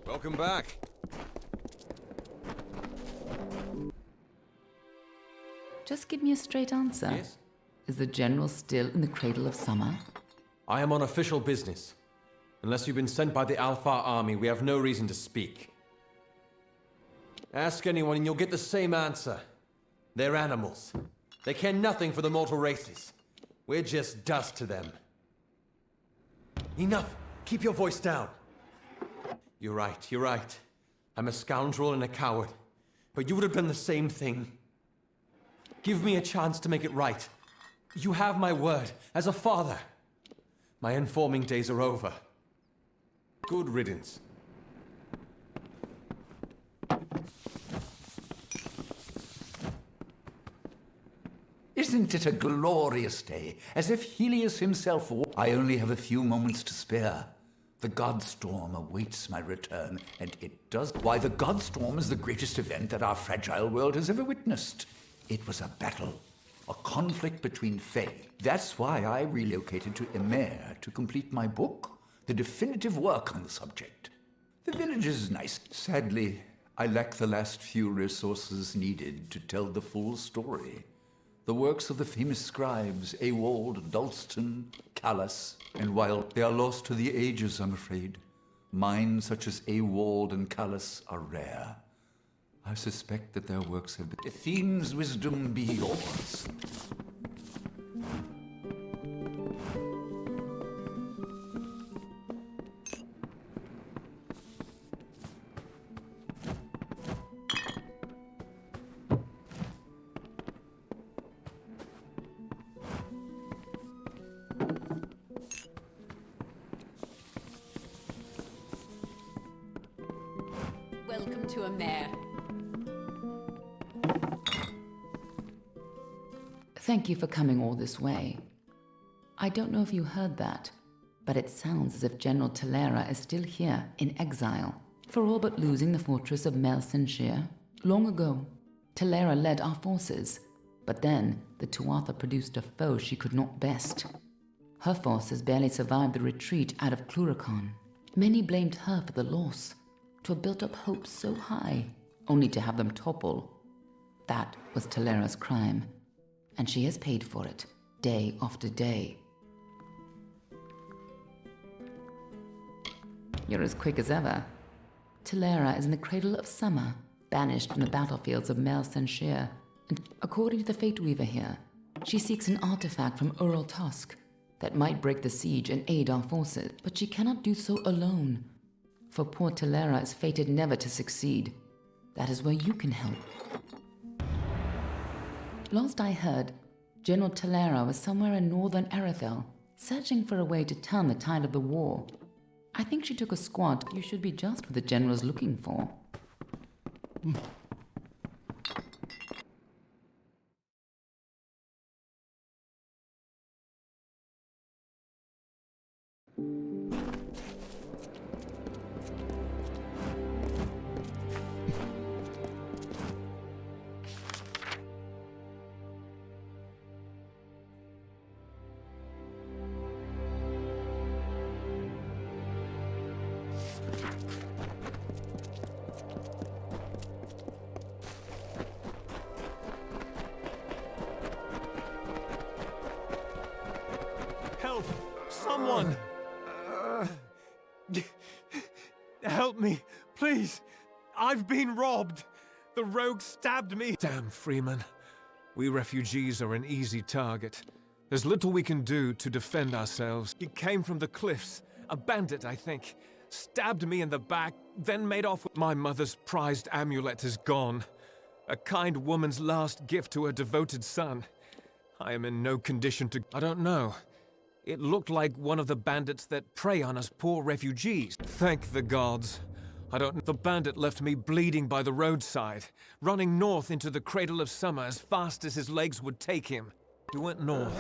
Welcome back. Just give me a straight answer. Yes? Is the general still in the cradle of summer? I am on official business. Unless you've been sent by the Alpha Army, we have no reason to speak. Ask anyone and you'll get the same answer. They're animals. They care nothing for the mortal races. We're just dust to them. Enough! Keep your voice down. You're right. I'm a scoundrel and a coward. But you would have done the same thing. Give me a chance to make it right. You have my word, as a father. My informing days are over. Good riddance. Isn't it a glorious day, as if Helios himself... I only have a few moments to spare. The Godstorm awaits my return, and it does... Why, the Godstorm is the greatest event that our fragile world has ever witnessed. It was a battle, a conflict between Fae. That's why I relocated to Amalur to complete my book, the definitive work on the subject. The village is nice. Sadly, I lack the last few resources needed to tell the full story. The works of the famous scribes, Ewald, Dalston, Callas, and while they are lost to the ages, I'm afraid, minds such as Ewald and Callas are rare. I suspect that their works have been... Athene's wisdom be yours. Welcome to Amalur. Thank you for coming all this way. I don't know if you heard that, but it sounds as if General Talera is still here in exile, for all but losing the fortress of Melsenshire. Long ago, Talera led our forces, but then the Tuatha produced a foe she could not best. Her forces barely survived the retreat out of Cluracan. Many blamed her for the loss, to have built up hopes so high, only to have them topple. That was Talera's crime, and she has paid for it, day after day. You're as quick as ever. Talera is in the cradle of summer, banished from the battlefields of Melsenshire, and according to the Fate Weaver here, she seeks an artifact from Ural Tusk that might break the siege and aid our forces, but she cannot do so alone, for poor Talera is fated never to succeed. That is where you can help. Last I heard, General Talera was somewhere in northern Arethel, searching for a way to turn the tide of the war. I think she took a squad. You should be just what the general's looking for. Help! Someone! Help me, please! I've been robbed! The rogue stabbed me! Damn, Freeman. We refugees are an easy target. There's little we can do to defend ourselves. He came from the cliffs. A bandit, I think. Stabbed me in the back, then made off with... My mother's prized amulet is gone. A kind woman's last gift to her devoted son. I am in no condition to... I don't know. It looked like one of the bandits that prey on us poor refugees. Thank the gods. I don't... The bandit left me bleeding by the roadside, running north into the cradle of summer as fast as his legs would take him. He went north.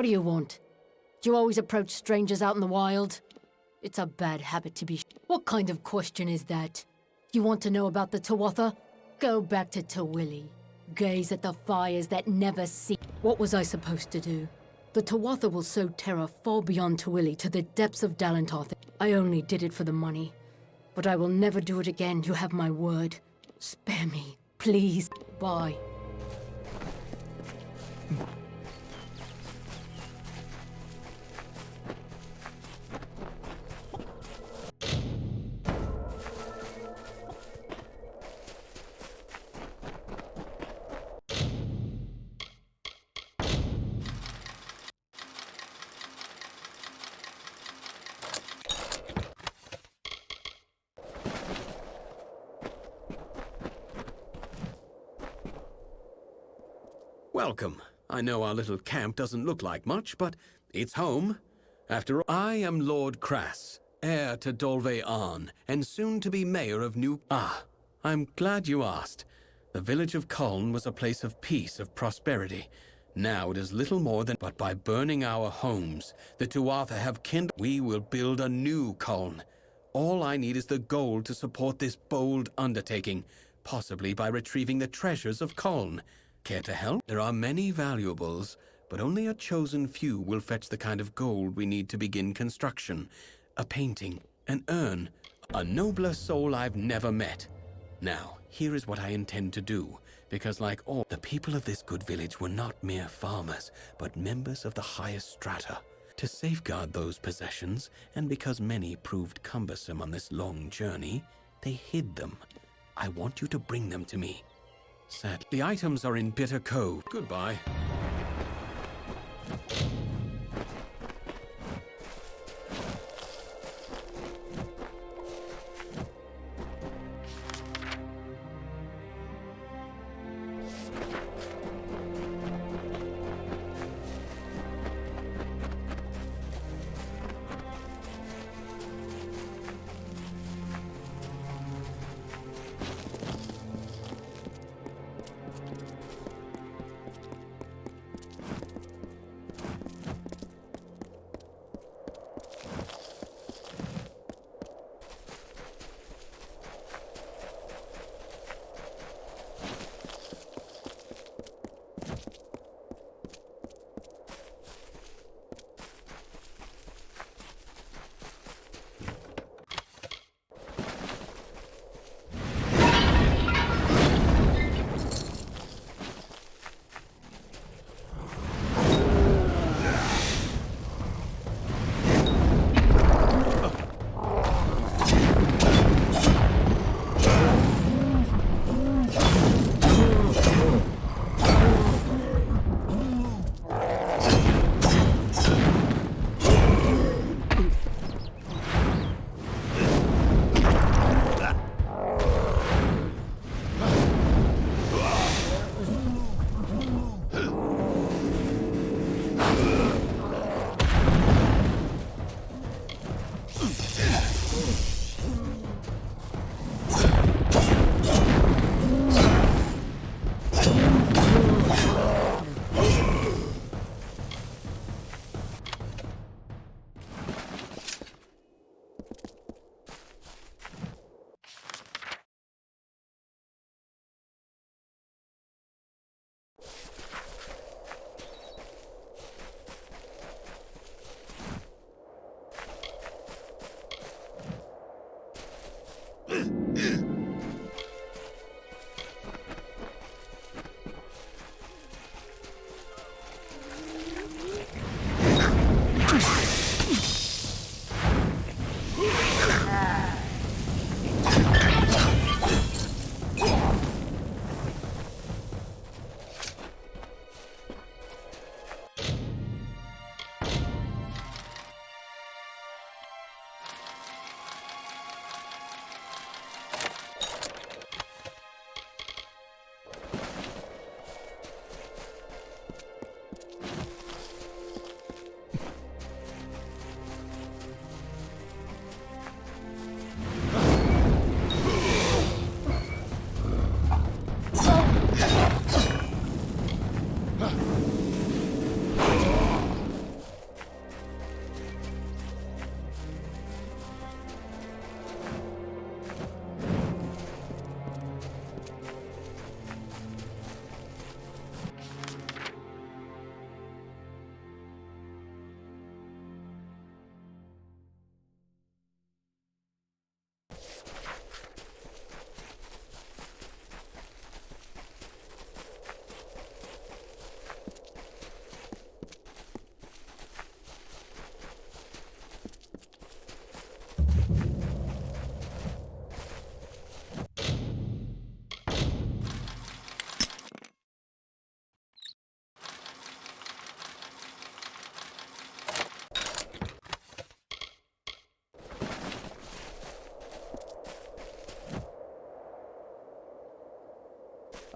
What do you want? Do you always approach strangers out in the wild? It's a bad habit to be. What kind of question is that? You want to know about the Tuatha? Go back to Tawili. Gaze at the fires that never see. What was I supposed to do? The Tuatha will sow terror far beyond Tawili to the depths of Dalantarth. I only did it for the money. But I will never do it again, you have my word. Spare me, please. Bye. Welcome. I know our little camp doesn't look like much, but it's home. After all, I am Lord Crass, heir to Dolve Arn, and soon to be mayor of New... Ah, I'm glad you asked. The village of Culn was a place of peace, of prosperity. Now it is little more than... But by burning our homes, the Tuatha have kindled... We will build a new Culn. All I need is the gold to support this bold undertaking, possibly by retrieving the treasures of Culn. Care to help? There are many valuables, but only a chosen few will fetch the kind of gold we need to begin construction. A painting, an urn, a nobler soul I've never met. Now, here is what I intend to do, because like all, the people of this good village were not mere farmers, but members of the highest strata. To safeguard those possessions, and because many proved cumbersome on this long journey, they hid them. I want you to bring them to me. Sad. The items are in Bitter Cove. Goodbye.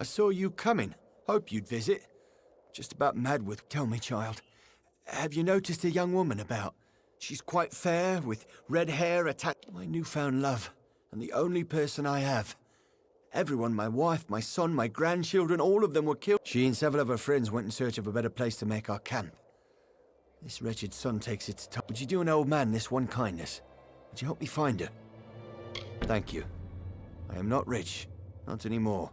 I saw you coming. Hope you'd visit. Just about mad with... Tell me, child, have you noticed a young woman about? She's quite fair, with red hair, my newfound love, and the only person I have. Everyone, my wife, my son, my grandchildren, all of them were killed. She and several of her friends went in search of a better place to make our camp. This wretched sun takes its toll. Would you do an old man this one kindness? Would you help me find her? Thank you. I am not rich, not anymore.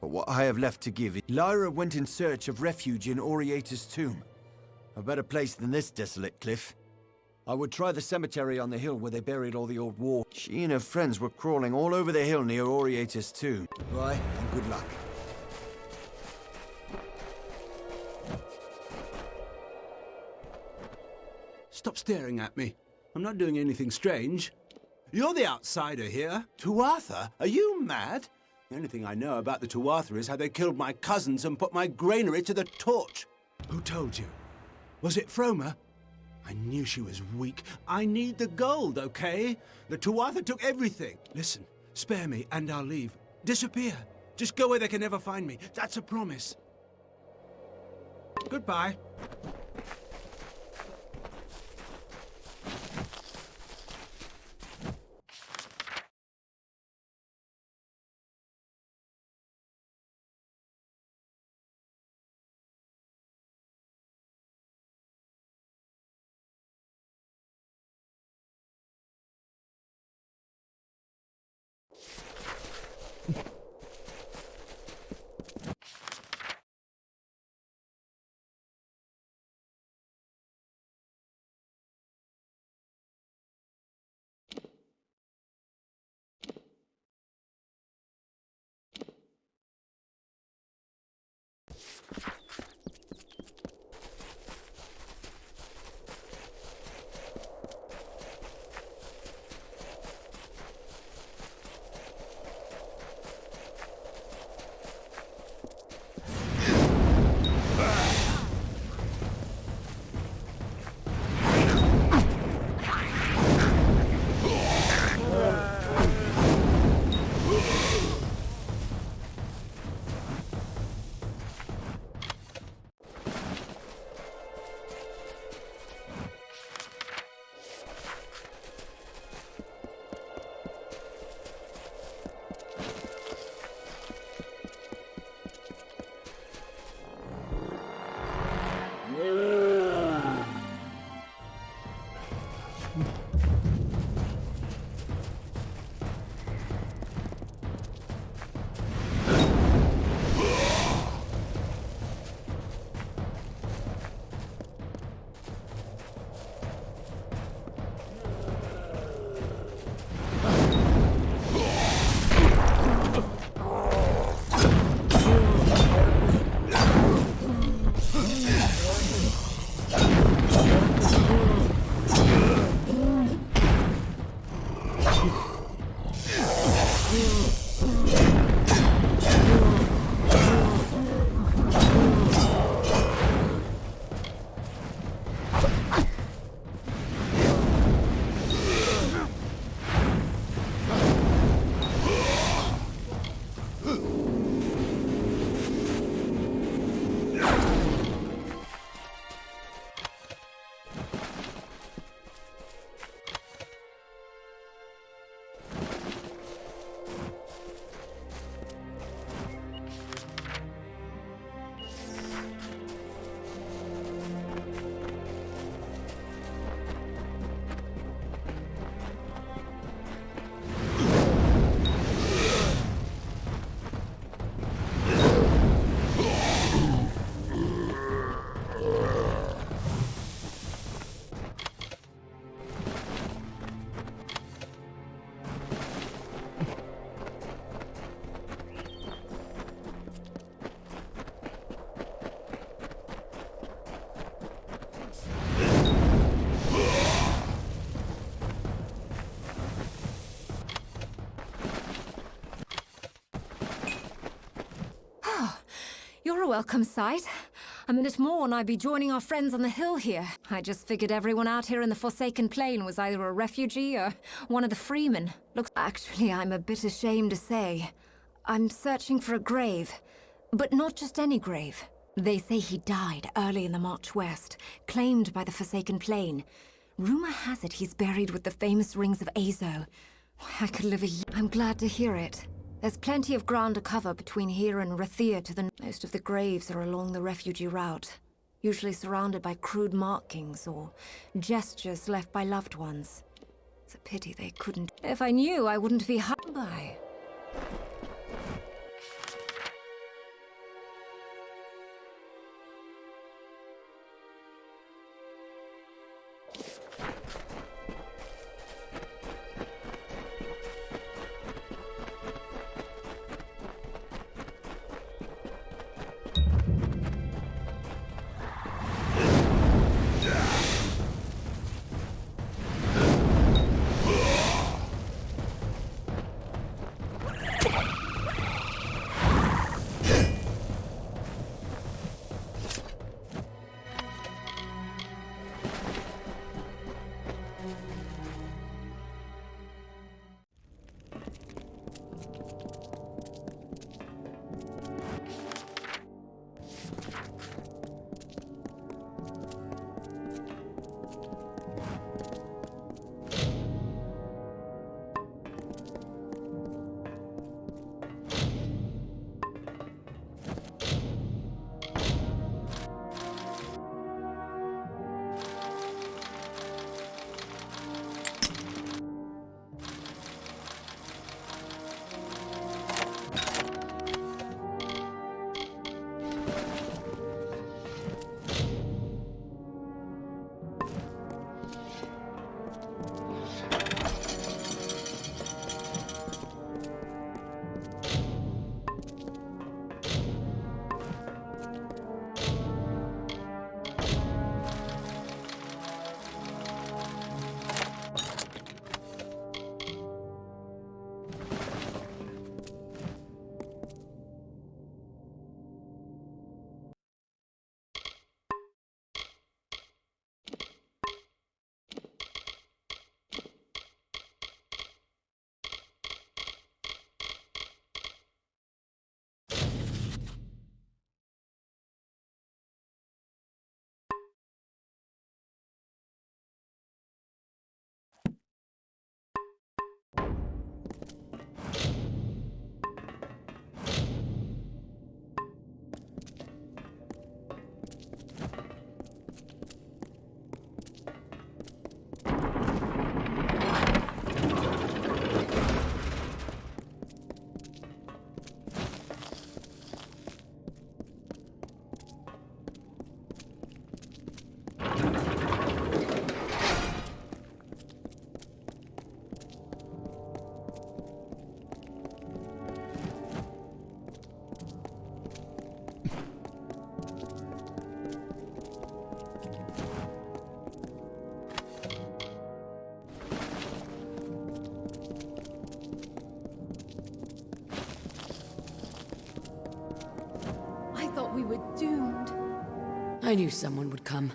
But what I have left to give... Lyra went in search of refuge in Oriata's tomb. A better place than this desolate cliff. I would try the cemetery on the hill where they buried all the old war. She and her friends were crawling all over the hill near Oriata's tomb. Goodbye, and good luck. Stop staring at me. I'm not doing anything strange. You're the outsider here. Tuatha? Are you mad? The only thing I know about the Tuatha is how they killed my cousins and put my granary to the torch. Who told you? Was it Froma? I knew she was weak. I need the gold, okay? The Tuatha took everything. Listen, spare me and I'll leave. Disappear. Just go where they can never find me. That's a promise. Goodbye. You're a welcome sight. A minute more and I'd be joining our friends on the hill here. I just figured everyone out here in the Forsaken Plain was either a refugee or one of the freemen. Looks... Actually, I'm a bit ashamed to say. I'm searching for a grave. But not just any grave. They say he died early in the march west, claimed by the Forsaken Plain. Rumor has it he's buried with the famous rings of Azo. I could live a... I'm glad to hear it. There's plenty of ground to cover between here and Rathir to the... Most of the graves are along the refugee route, usually surrounded by crude markings or gestures left by loved ones. It's a pity they couldn't... If I knew, I wouldn't be hurt by. we were doomed. I knew someone would come.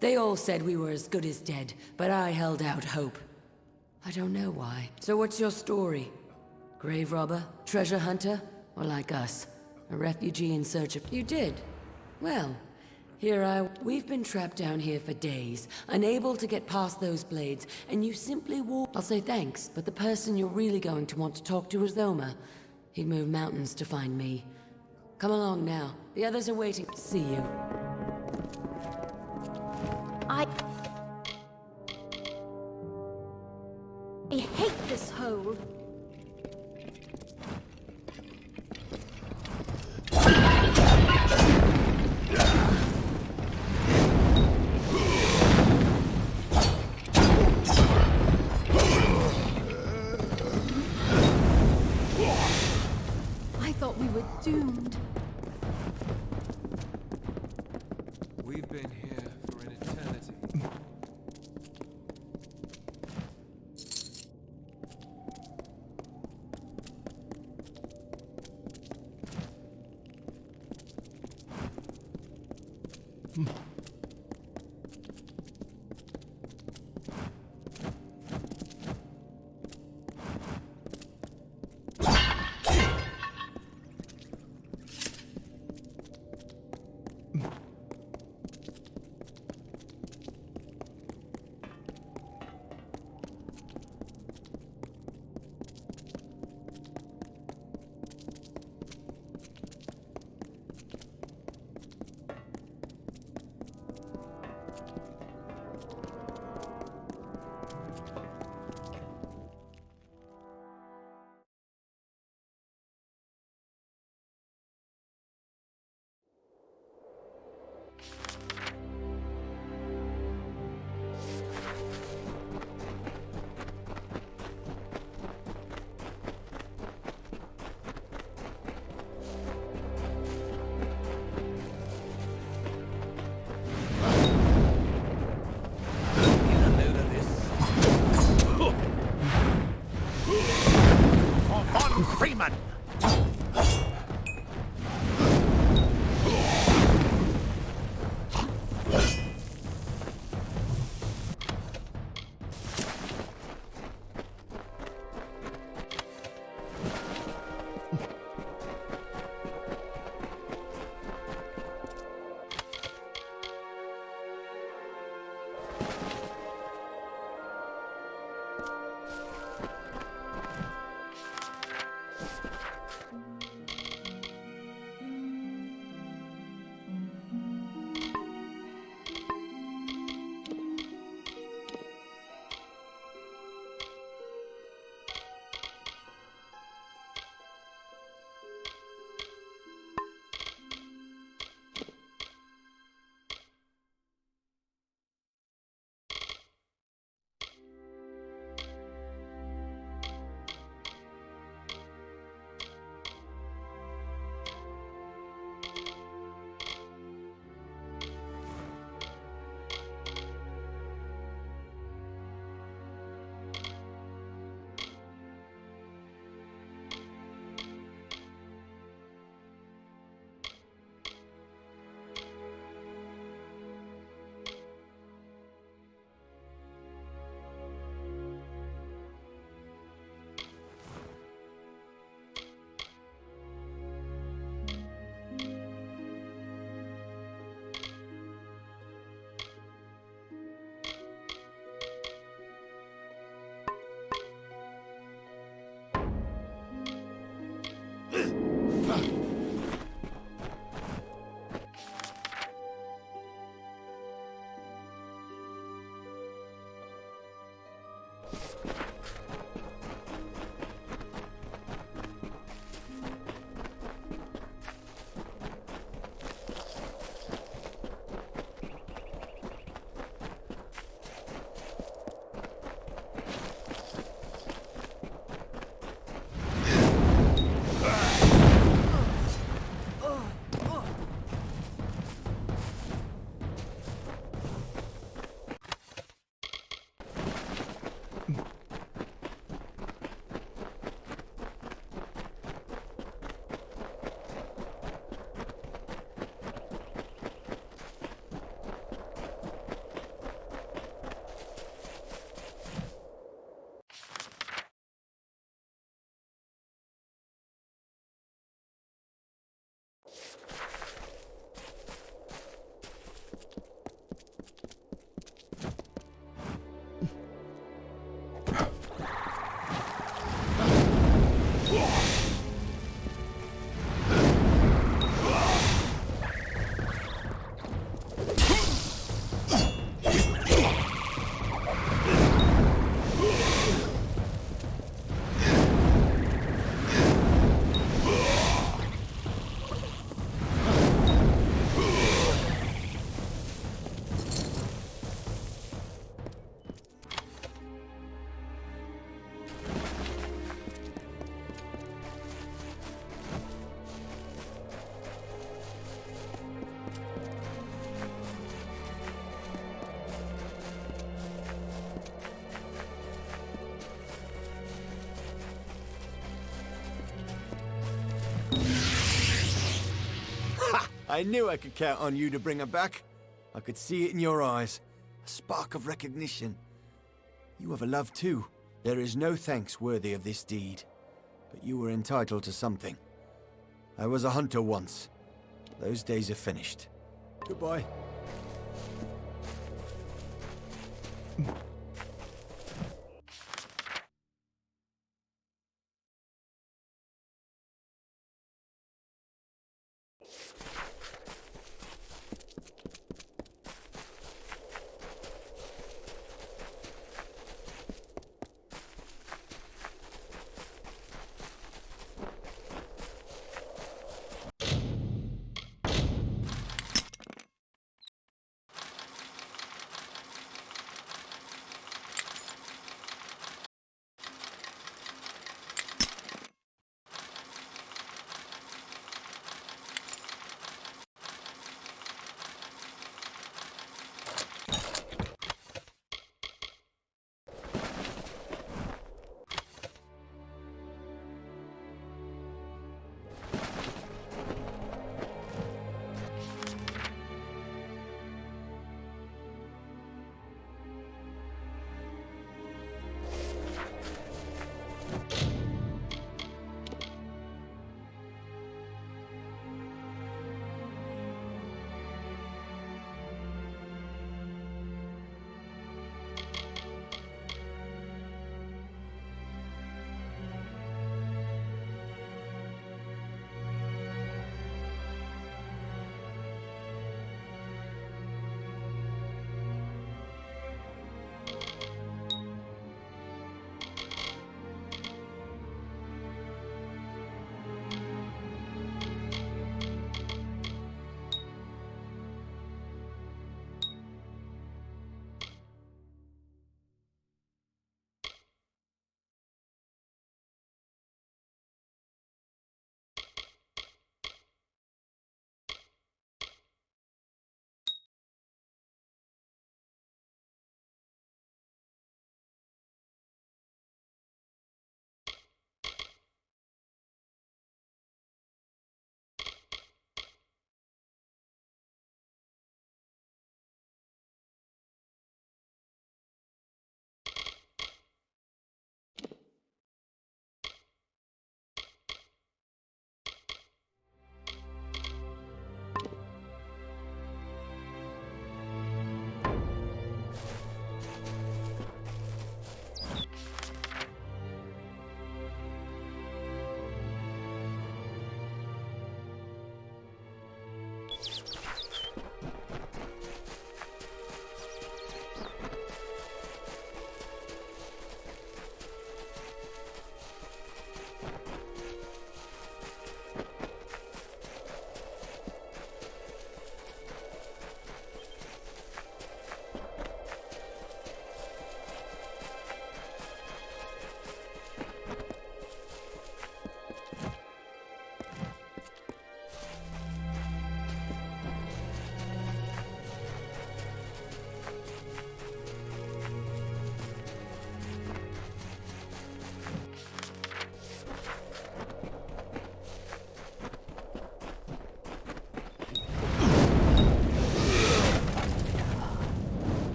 They all said we were as good as dead, but I held out hope. I don't know why. So what's your story? Grave robber? Treasure hunter? Or like us? A refugee in search of... You did? Well, we've been trapped down here for days, unable to get past those blades, and you simply walk... I'll say thanks, but the person you're really going to want to talk to is Oma. He'd move mountains to find me. Come along now. The others are waiting. See you. I hate this hole. I thought we were doomed. We've been here for an eternity. Freeman! Ha! I knew I could count on you to bring her back. I could see it in your eyes. A spark of recognition. You have a love too. There is no thanks worthy of this deed. But you were entitled to something. I was a hunter once. Those days are finished. Goodbye.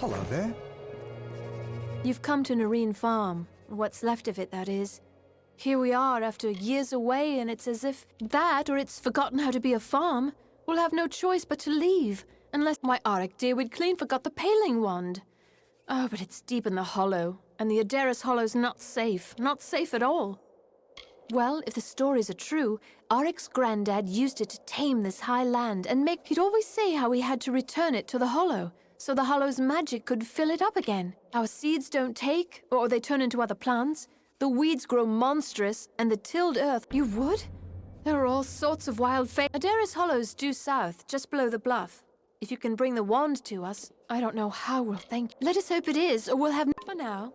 Hello there. You've come to Nareen Farm. What's left of it, that is. Here we are after years away, and it's as if that, or it's forgotten how to be a farm. We'll have no choice but to leave. Unless, why, Auric dear, we'd clean forgot the paling wand. Oh, but it's deep in the hollow, and the Adaris Hollow's not safe. Not safe at all. Well, if the stories are true, Auric's granddad used it to tame this high land and make... He'd always say how he had to return it to the hollow, so the hollow's magic could fill it up again. Our seeds don't take, or they turn into other plants. The weeds grow monstrous, and the tilled earth... You would? There are all sorts of wild Adaris Hollow's due south, just below the bluff. If you can bring the wand to us, I don't know how we'll thank you. Let us hope it is, or we'll have... For now.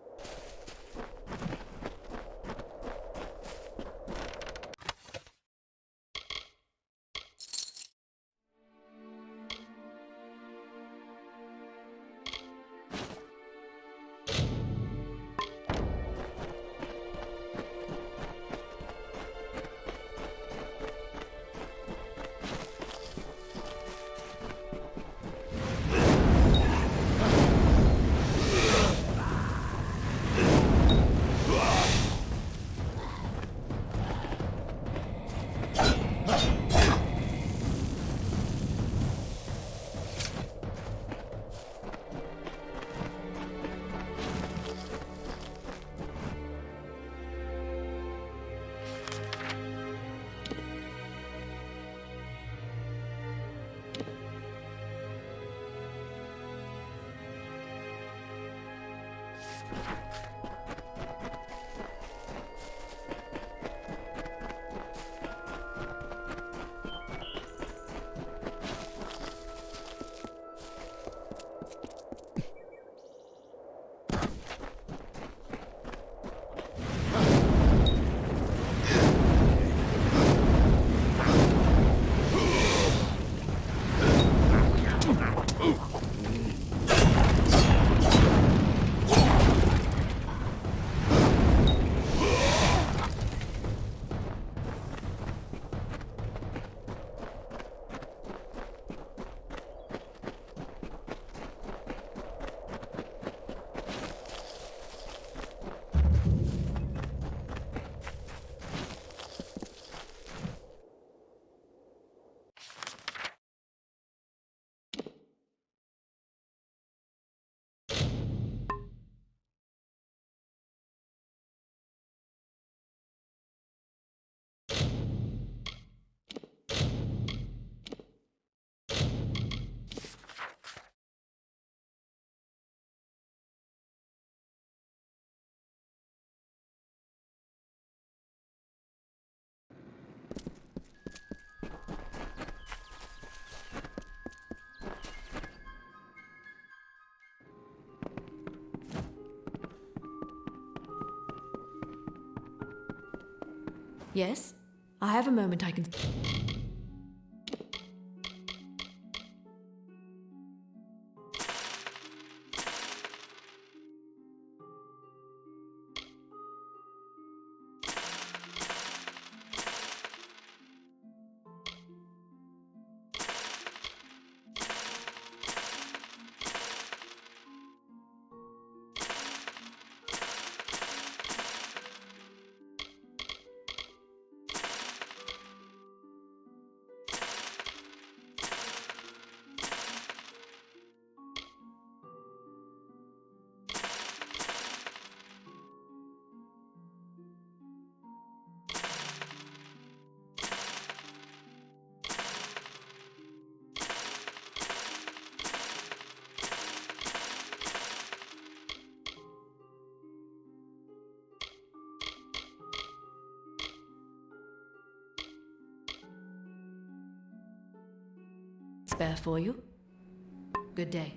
Yes? I have a moment I can... Spare for you. Good day.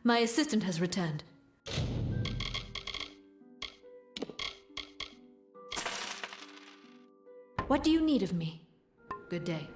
My assistant has returned. What do you need of me? Good day.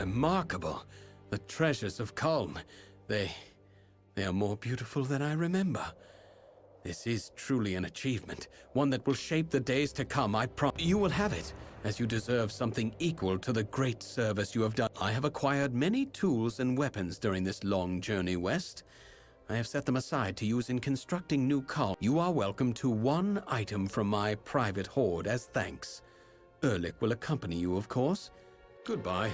Remarkable. The treasures of Culm. They are more beautiful than I remember. This is truly an achievement, one that will shape the days to come, I promise. You will have it, as you deserve something equal to the great service you have done. I have acquired many tools and weapons during this long journey west. I have set them aside to use in constructing new Culm. You are welcome to one item from my private hoard as thanks. Erlich will accompany you, of course. Goodbye.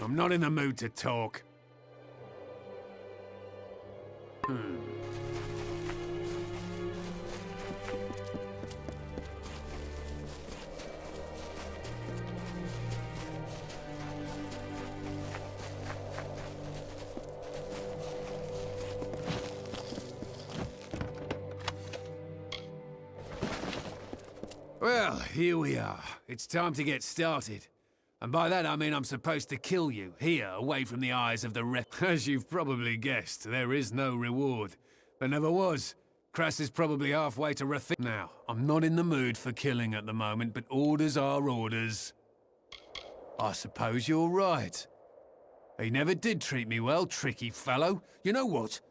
I'm not in the mood to talk. Well, here we are. It's time to get started. And by that I mean I'm supposed to kill you, here, away from the eyes of the ref. As you've probably guessed, there is no reward. There never was. Crass is probably halfway to Rathi. Now, I'm not in the mood for killing at the moment, but orders are orders. I suppose you're right. He never did treat me well, tricky fellow. You know what?